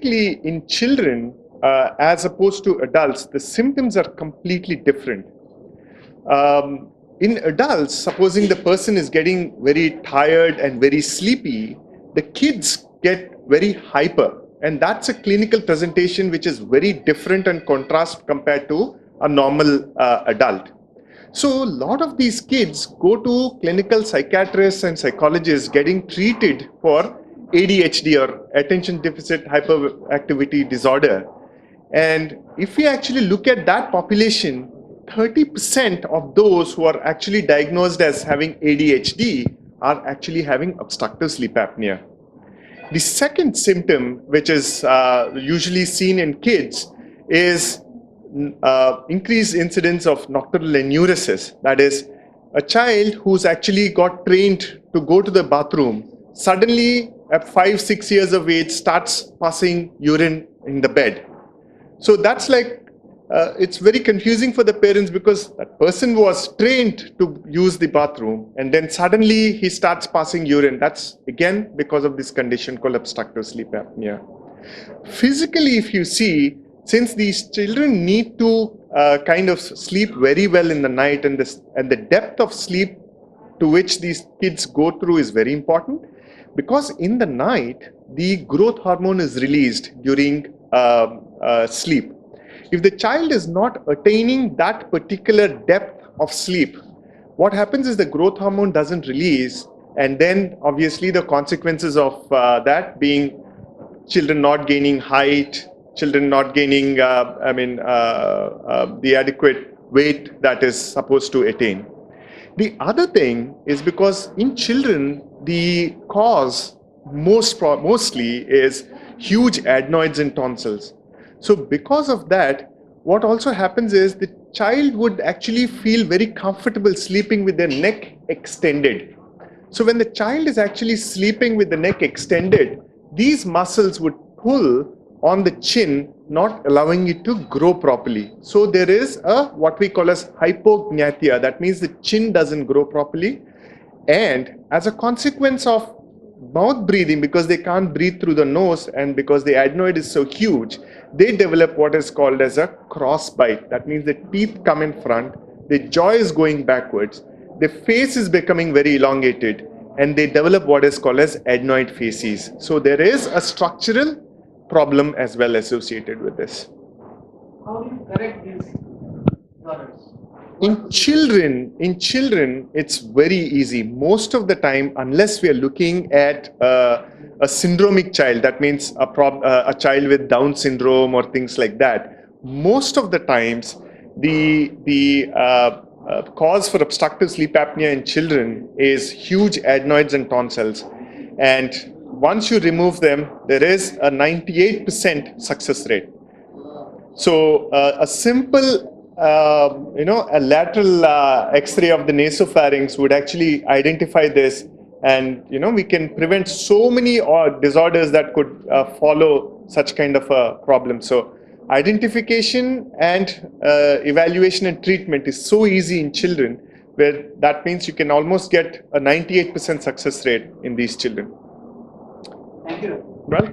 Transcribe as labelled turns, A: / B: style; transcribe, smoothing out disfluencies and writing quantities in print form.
A: typically in children, as opposed to adults, the symptoms are completely different. In adults, supposing the person is getting very tired and very sleepy, the kids get very hyper. And that's a clinical presentation which is very different and contrast compared to a normal adult. So a lot of these kids go to clinical psychiatrists and psychologists getting treated for ADHD or attention deficit hyperactivity disorder. And if we actually look at that population, 30% of those who are actually diagnosed as having ADHD are actually having obstructive sleep apnea. The second symptom, which is usually seen in kids, is increased incidence of nocturnal enuresis. That is, a child who's actually got trained to go to the bathroom suddenly at 5-6 years of age starts passing urine in the bed. So that's like, it's very confusing for the parents because that person was trained to use the bathroom and then suddenly he starts passing urine. That's again because of this condition called obstructive sleep apnea. Physically, if you see, since these children need to kind of sleep very well in the night, and the depth of sleep to which these kids go through is very important, because in the night the growth hormone is released during sleep. If the child is not attaining that particular depth of sleep, what happens is the growth hormone doesn't release, and then obviously the consequences of that being children not gaining height, children not gaining the adequate weight that is supposed to attain. The other thing is because in children, the cause mostly is huge adenoids and tonsils. So because of that, what also happens is the child would actually feel very comfortable sleeping with their neck extended. So when the child is actually sleeping with the neck extended, these muscles would pull on the chin, not allowing it to grow properly. So there is what we call as hypognathia. That means the chin doesn't grow properly. And as a consequence of mouth breathing, because they can't breathe through the nose and because the adenoid is so huge, they develop what is called as a crossbite. That means the teeth come in front, the jaw is going backwards, the face is becoming very elongated, and they develop what is called as adenoid facies. So there is a structural problem as well associated with this.
B: How do you correct these errors?
A: In children, it's very easy. Most of the time, unless we are looking at a syndromic child, that means a child with Down syndrome or things like that, most of the times the cause for obstructive sleep apnea in children is huge adenoids and tonsils. And once you remove them, there is a 98% success rate. So a simple a lateral X-ray of the nasopharynx would actually identify this, and we can prevent so many disorders that could follow such kind of a problem. So identification and evaluation and treatment is so easy in children, where that means you can almost get a 98% success rate in these children.
B: Thank you.
A: Well.